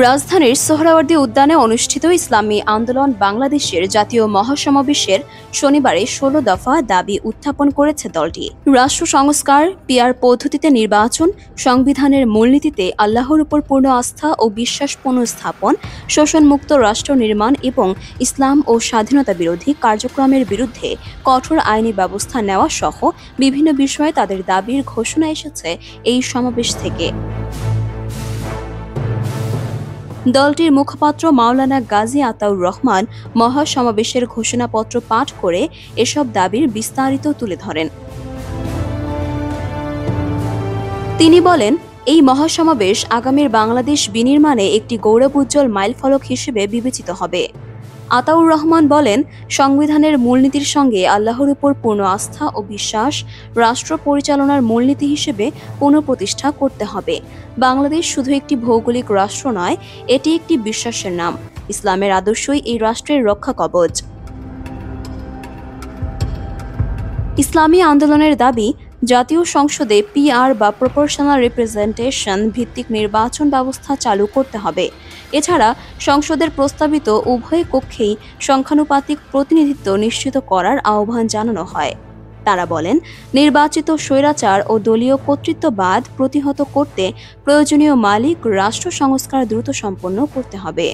রাজধানীর সোহরাওয়ার্দী উদ্যানে অনুষ্ঠিত ইসলামী আন্দোলন বাংলাদেশের জাতীয় মহাসমাবেশের শনিবারে ১৬ দফা দাবি উত্থাপন করেছে দলটি। রাষ্ট্র সংস্কার, পিআর পদ্ধতিতে নির্বাচন, সংবিধানের মূলনীতিতে আল্লাহর উপর পূর্ণ আস্থা ও বিশ্বাস পুনঃস্থাপন, শোষণমুক্ত রাষ্ট্র নির্মাণ এবং ইসলাম ও স্বাধীনতা বিরোধী কার্যক্রমের বিরুদ্ধে কঠোর আইনি ব্যবস্থা নেওয়া সহ বিভিন্ন বিষয়ে তাদের দাবির ঘোষণা এসেছে এই সমাবেশ থেকে। দলটির মুখপাত্র মাওলানা গাজী আতাউর রহমান মহাসমাবেশের ঘোষণাপত্র পাঠ করে এসব দাবির বিস্তারিত তুলে ধরেন। তিনি বলেন, এই মহাসমাবেশ আগামীর বাংলাদেশ বিনির্মাণে একটি গৌরবোজ্জ্বল মাইলফলক হিসেবে বিবেচিত হবে। আতাউর রহমান বলেন, সংবিধানের মূলনীতির সঙ্গে আল্লাহর উপর পূর্ণ আস্থা ও বিশ্বাস রাষ্ট্র পরিচালনার মূলনীতি হিসেবে পুনঃপ্রতিষ্ঠা করতে হবে। বাংলাদেশ শুধু একটি ভৌগোলিক রাষ্ট্র নয়, এটি একটি বিশ্বাসের নাম। ইসলামের আদর্শই এই রাষ্ট্রের রক্ষা কবচ। ইসলামী আন্দোলনের দাবি, জাতীয় সংসদে পিআর বা প্রপোর্শনাল রিপ্রেজেন্টেশন ভিত্তিক নির্বাচন ব্যবস্থা চালু করতে হবে। এছাড়া সংসদের প্রস্তাবিত উভয় কক্ষেই সংখ্যানুপাতিক প্রতিনিধিত্ব নিশ্চিত করার আহ্বান জানানো হয়। তারা বলেন, নির্বাচিত স্বৈরাচার ও দলীয় কর্তৃত্ববাদ প্রতিহত করতে প্রয়োজনীয় মালিক রাষ্ট্র সংস্কার দ্রুত সম্পন্ন করতে হবে।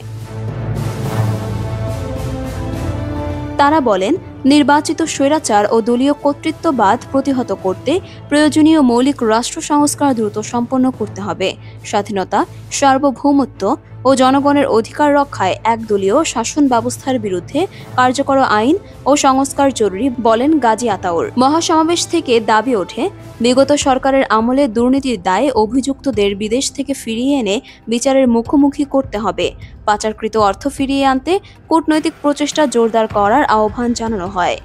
তারা বলেন, নির্বাচিত স্বৈরাচার ও দলীয় কর্তৃত্ববাদ প্রতিহত করতে প্রয়োজনীয় মৌলিক রাষ্ট্র সংস্কার দ্রুত সম্পন্ন করতে হবে। স্বাধীনতা, সার্বভৌমত্ব ও জনগণের অধিকার রক্ষায় একদলীয় শাসন ব্যবস্থার বিরুদ্ধে কার্যকর আইন ও সংস্কার জরুরি বলেন গাজী আতাউর। মহাসমাবেশ থেকে দাবি ওঠে, বিগত সরকারের আমলে দুর্নীতির দায়ে অভিযুক্তদের বিদেশ থেকে ফিরিয়ে এনে বিচারের মুখোমুখি করতে হবে। পাচারকৃত অর্থ ফিরিয়ে আনতে কূটনৈতিক প্রচেষ্টা জোরদার করার আহ্বান জানানো হয়।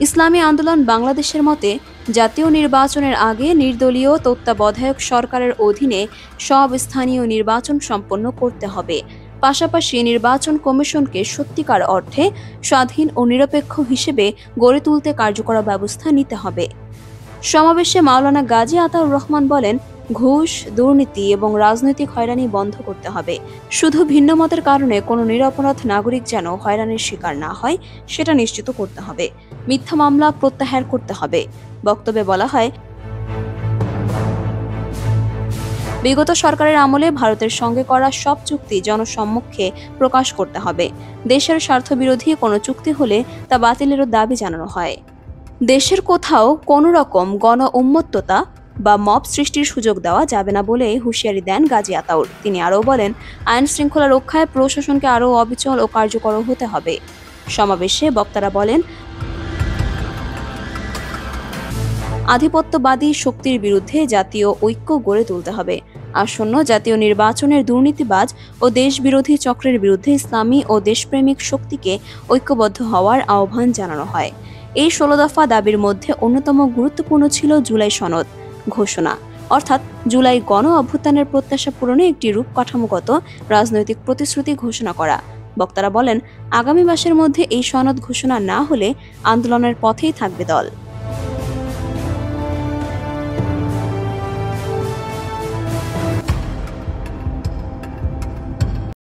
ইসলামী আন্দোলন বাংলাদেশের মতে, জাতীয় নির্বাচনের আগে নির্দলীয় তত্ত্বাবধায়ক সরকারের অধীনে সব স্থানীয় নির্বাচন সম্পন্ন করতে হবে। পাশাপাশি নির্বাচন কমিশনকে সত্যিকার অর্থে স্বাধীন ও নিরপেক্ষ হিসেবে গড়ে তুলতে কার্যকর ব্যবস্থা নিতে হবে। সমাবেশে মাওলানা গাজী আতাউর রহমান বলেন, ঘুষ, দুর্নীতি এবং রাজনৈতিক হয়রানি বন্ধ করতে হবে। শুধু ভিন্ন মতের কারণে কোনো নিরপরাধ নাগরিক যেন হয়রানির শিকার না হয় সেটা নিশ্চিত করতে হবে। মিথ্যা মামলা প্রত্যাহার করতে হবে। বক্তব্যে বলা হয়, বিগত সরকারের আমলে ভারতের সঙ্গে করা সব চুক্তি জনসম্মুখে প্রকাশ করতে হবে। দেশের স্বার্থবিরোধী কোনো চুক্তি হলে তা বাতিলেরও দাবি জানানো হয়। দেশের কোথাও কোনো রকম গণ উন্মত্ততা বা মব সৃষ্টির সুযোগ দেওয়া যাবে না বলে হুঁশিয়ারি দেন গাজী আতাউর। তিনি আরও বলেন, আইন শৃঙ্খলা রক্ষায় প্রশাসনকে আরও অবিচল ও কার্যকর হতে হবে। সমাবেশে বক্তারা বলেন, আধিপত্যবাদী শক্তির বিরুদ্ধে জাতীয় ঐক্য গড়ে তুলতে হবে। আসন্ন জাতীয় নির্বাচনের দুর্নীতিবাজ ও দেশবিরোধী চক্রের বিরুদ্ধে ইসলামী ও দেশপ্রেমিক শক্তিকে ঐক্যবদ্ধ হওয়ার আহ্বান জানানো হয়। এই ১৬ দফা দাবির মধ্যে অন্যতম গুরুত্বপূর্ণ ছিল জুলাই সনদ ঘোষণা, অর্থাৎ জুলাই গণ অভ্যুত্থানের প্রত্যাশা পূরণে একটি রূপকাঠামোগত রাজনৈতিক প্রতিশ্রুতি ঘোষণা করা। বক্তারা বলেন, আগামী মাসের মধ্যে এই সনদ ঘোষণা না হলে আন্দোলনের পথেই থাকবে দল।